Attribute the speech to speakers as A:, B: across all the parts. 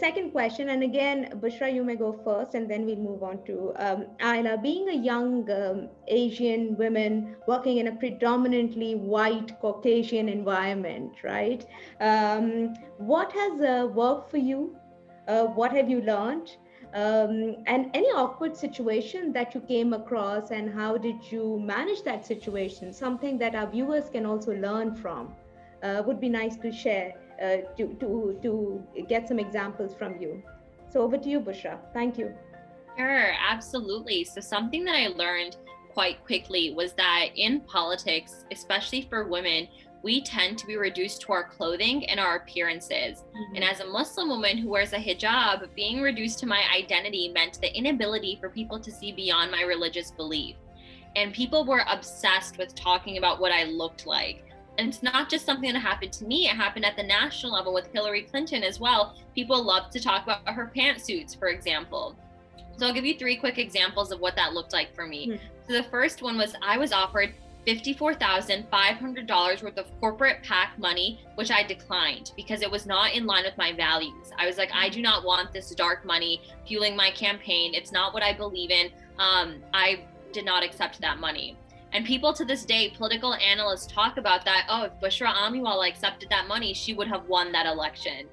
A: second question, and again, Bushra, you may go first, and then we'll move on to Ayla. Being a young Asian woman working in a predominantly white Caucasian environment, right? What has worked for you? What have you learned? And any awkward situation that you came across, and how did you manage that situation? Something that our viewers can also learn from. Would be nice to share, to get some examples from you. So over to you, Bushra. Thank you.
B: Sure, absolutely. So something that I learned quite quickly was that in politics, especially for women, we tend to be reduced to our clothing and our appearances. And as a Muslim woman who wears a hijab, being reduced to my identity meant the inability for people to see beyond my religious belief. And people were obsessed with talking about what I looked like. And it's not just something that happened to me, it happened at the national level with Hillary Clinton as well. People loved to talk about her pantsuits, for example. So I'll give you 3 quick examples of what that looked like for me. So the first one was I was offered $54,500 worth of corporate PAC money, which I declined because it was not in line with my values. I was like, I do not want this dark money fueling my campaign. It's not what I believe in. I did not accept that money. And people to this day, political analysts talk about that. Oh, if Bushra Amiwala accepted that money, she would have won that election.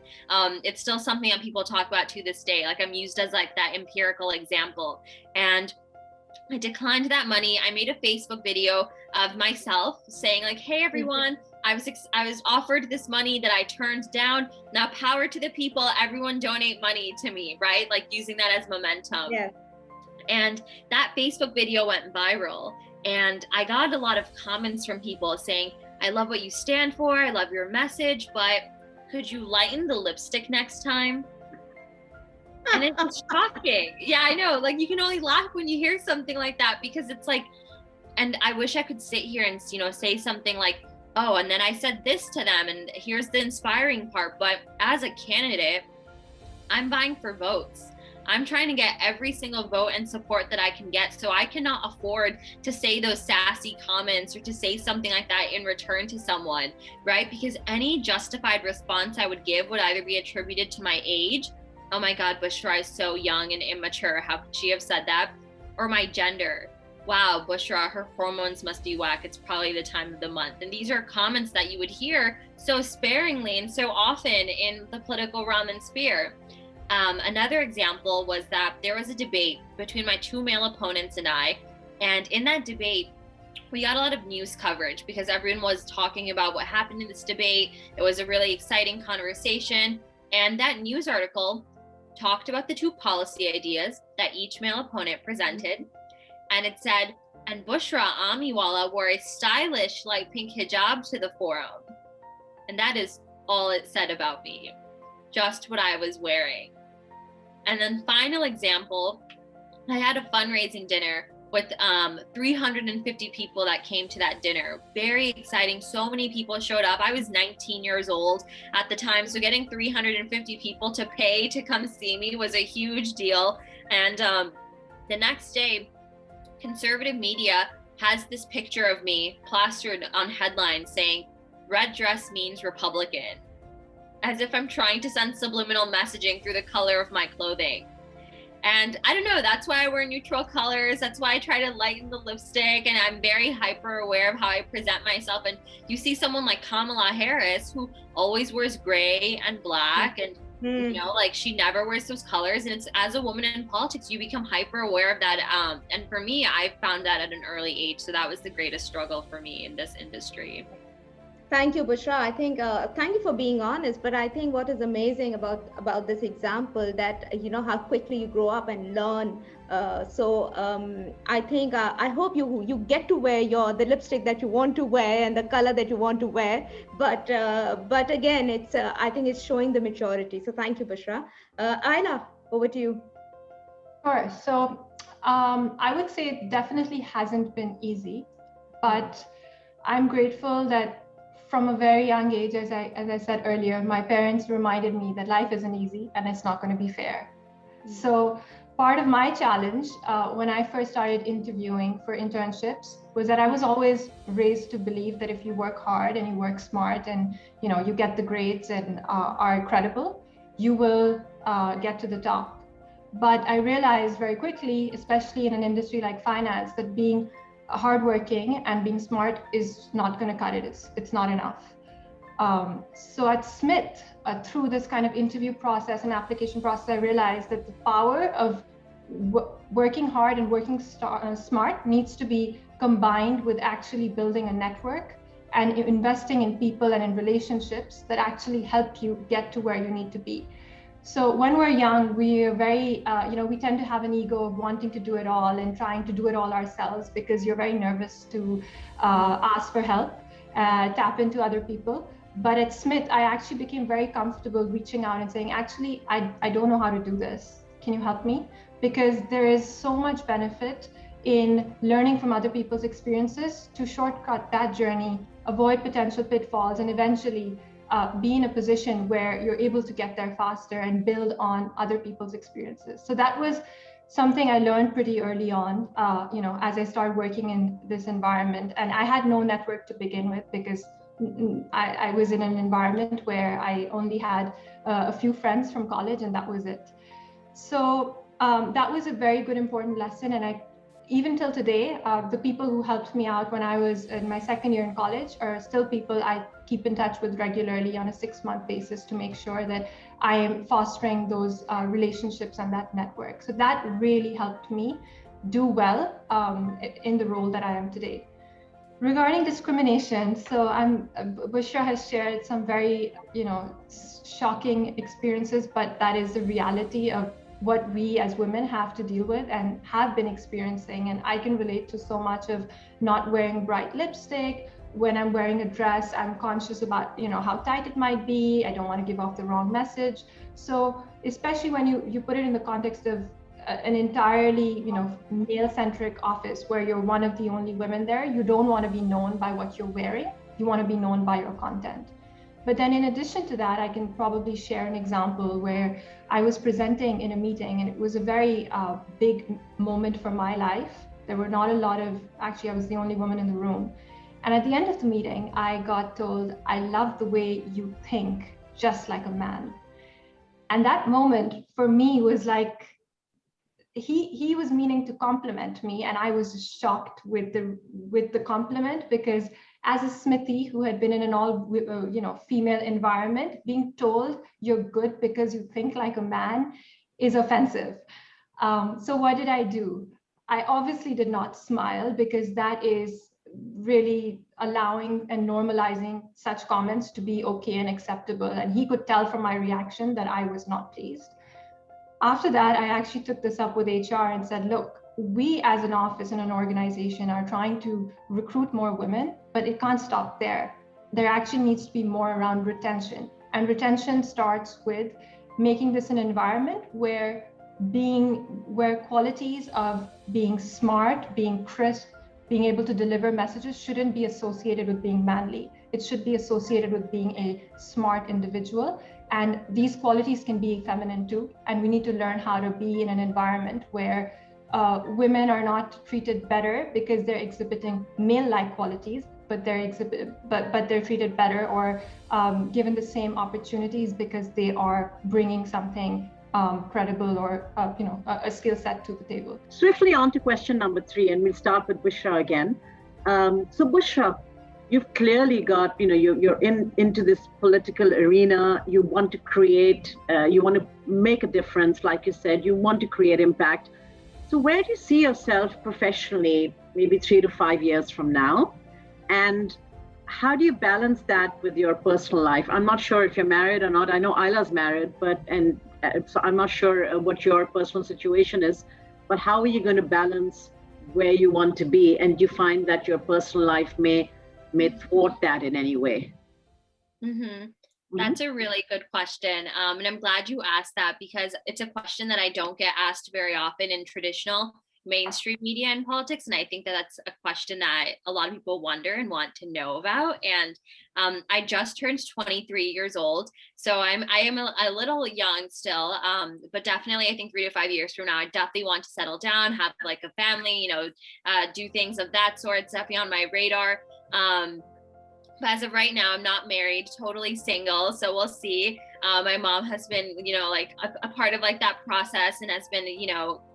B: It's still something that people talk about to this day. Like I'm used as like that empirical example. And I declined that money. I made a Facebook video of myself saying like, hey, everyone, I was offered this money that I turned down. Now power to the people, everyone donate money to me, right? Like using that as momentum.
A: Yeah.
B: And that Facebook video went viral. And I got a lot of comments from people saying, I love what you stand for. I love your message, but could you lighten the lipstick next time? And it's shocking. Yeah, I know. Like you can only laugh when you hear something like that because it's like, and I wish I could sit here and, say something like, oh, and then I said this to them and here's the inspiring part. But as a candidate, I'm vying for votes. I'm trying to get every single vote and support that I can get. So I cannot afford to say those sassy comments or to say something like that in return to someone, right? Because any justified response I would give would either be attributed to my age. Oh my God, Bushra is so young and immature. How could she have said that? Or my gender. Wow, Bushra, her hormones must be whack. It's probably the time of the month. And these are comments that you would hear so sparingly and so often in the political realm and sphere. Another example was that there was a debate between my 2 male opponents and I. And in that debate, we got a lot of news coverage because everyone was talking about what happened in this debate. It was a really exciting conversation. And that news article talked about the 2 policy ideas that each male opponent presented. And it said, and Bushra Amiwala wore a stylish light pink hijab to the forum. And that is all it said about me, just what I was wearing. And then final example, I had a fundraising dinner with 350 people that came to that dinner. Very exciting. So many people showed up. I was 19 years old at the time. So getting 350 people to pay to come see me was a huge deal. And the next day, conservative media has this picture of me plastered on headlines saying, red dress means Republican, as if I'm trying to send subliminal messaging through the color of my clothing. And I don't know, that's why I wear neutral colors. That's why I try to lighten the lipstick. And I'm very hyper aware of how I present myself. And you see someone like Kamala Harris, who always wears gray and black and like she never wears those colors. And it's as a woman in politics, you become hyper aware of that. And for me, I found that at an early age. So that was the greatest struggle for me in this industry.
A: Thank you, Bushra. I think, thank you for being honest, but I think what is amazing about this example that, how quickly you grow up and learn. I think, I hope you get to wear the lipstick that you want to wear and the color that you want to wear. But again, it's, I think it's showing the maturity. So thank you, Bushra. Ayla, over to you.
C: Sure. So I would say it definitely hasn't been easy, but I'm grateful that from a very young age, as I said earlier, my parents reminded me that life isn't easy and it's not going to be fair. So part of my challenge when I first started interviewing for internships was that I was always raised to believe that if you work hard and you work smart and you get the grades and are credible, you will get to the top. But I realized very quickly, especially in an industry like finance, that being hardworking and being smart is not going to cut it. It's not enough. So at Smith, through this kind of interview process and application process, I realized that the power of working hard and working smart needs to be combined with actually building a network and investing in people and in relationships that actually help you get to where you need to be. So when we're young, we are very, we tend to have an ego of wanting to do it all and trying to do it all ourselves because you're very nervous to ask for help, tap into other people. But at Smith, I actually became very comfortable reaching out and saying, actually, I don't know how to do this. Can you help me? Because there is so much benefit in learning from other people's experiences to shortcut that journey, avoid potential pitfalls, and eventually be in a position where you're able to get there faster and build on other people's experiences. So that was something I learned pretty early on, as I started working in this environment. And I had no network to begin with because I was in an environment where I only had a few friends from college, and that was it. So that was a very good, important lesson. And even till today, the people who helped me out when I was in my second year in college are still people I keep in touch with regularly on a 6-month basis to make sure that I am fostering those relationships and that network. So that really helped me do well in the role that I am today. Regarding discrimination, so Bushra has shared some very, shocking experiences, but that is the reality of what we as women have to deal with and have been experiencing. And I can relate to so much of not wearing bright lipstick. When I'm wearing a dress, I'm conscious about, how tight it might be. I don't want to give off the wrong message. So especially when you put it in the context of an entirely, male-centric office where you're one of the only women there, you don't want to be known by what you're wearing. You want to be known by your content. But then in addition to that, I can probably share an example where I was presenting in a meeting, and it was a very big moment for my life. There were not a lot of, actually, I was the only woman in the room. And at the end of the meeting, I got told, I love the way you think, just like a man. And that moment for me was like, he was meaning to compliment me, and I was shocked with the compliment, because as a Smithy who had been in an all female environment, being told you're good because you think like a man is offensive. So what did I do? I obviously did not smile, because that is really allowing and normalizing such comments to be okay and acceptable. And he could tell from my reaction that I was not pleased. After that, I actually took this up with HR and said, look, we as an office and an organization are trying to recruit more women, but it can't stop there. There actually needs to be more around retention. And retention starts with making this an environment where qualities of being smart, being crisp, being able to deliver messages shouldn't be associated with being manly. It should be associated with being a smart individual. And these qualities can be feminine too. And we need to learn how to be in an environment where women are not treated better because they're exhibiting male-like qualities, but they're treated better or given the same opportunities because they are bringing something credible or a skill set to the table.
D: Swiftly on to question number 3, and we'll start with Bushra again. So Bushra, you've clearly got, you're into this political arena. You want to create, you want to make a difference, like you said, you want to create impact. So where do you see yourself professionally, maybe 3 to 5 years from now? And how do you balance that with your personal life? I'm not sure if you're married or not. I know Ayla's married, so I'm not sure what your personal situation is, but how are you going to balance where you want to be? And do you find that your personal life may thwart that in any way?
B: That's a really good question. And I'm glad you asked that, because it's a question that I don't get asked very often in traditional mainstream media and politics. And I think that that's a question that a lot of people wonder and want to know about. And I just turned 23 years old. So I am a little young still, but definitely I think 3 to 5 years from now, I definitely want to settle down, have like a family, do things of that sort. It's definitely on my radar. But as of right now, I'm not married, totally single. So we'll see. My mom has been, like a part of like that process, and has been,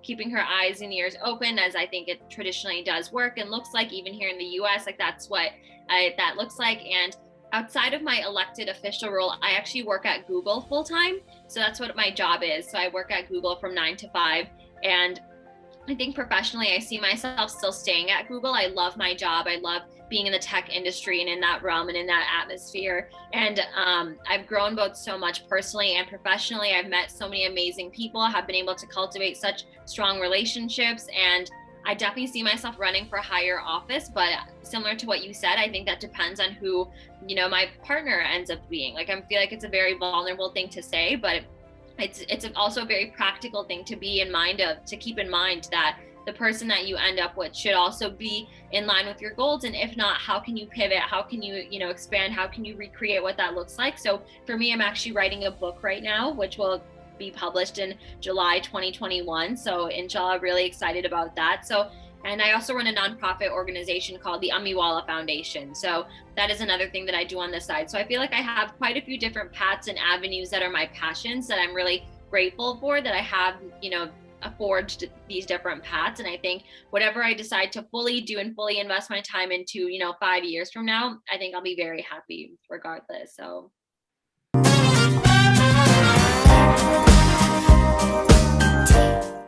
B: keeping her eyes and ears open, as I think it traditionally does work and looks like, even here in the US, like that's what that looks like. And outside of my elected official role, I actually work at Google full time. So that's what my job is. So I work at Google from 9 to 5. And I think professionally, I see myself still staying at Google. I love my job. I love being in the tech industry and in that realm and in that atmosphere. And I've grown both so much personally and professionally. I've met so many amazing people, have been able to cultivate such strong relationships. And I definitely see myself running for higher office, but similar to what you said, I think that depends on who, my partner ends up being. Like, I feel like it's a very vulnerable thing to say, but it's also a very practical thing to be in mind of, to keep in mind that the person that you end up with should also be in line with your goals. And if not, how can you pivot? How can you, expand? How can you recreate what that looks like? So for me, I'm actually writing a book right now, which will be published in July 2021. So inshallah, really excited about that. So, and I also run a nonprofit organization called the Amiwala Foundation. So that is another thing that I do on the side. So I feel like I have quite a few different paths and avenues that are my passions that I'm really grateful for, that I have, forged these different paths. And I think whatever I decide to fully do and fully invest my time into, 5 years from now, I think I'll be very happy regardless. So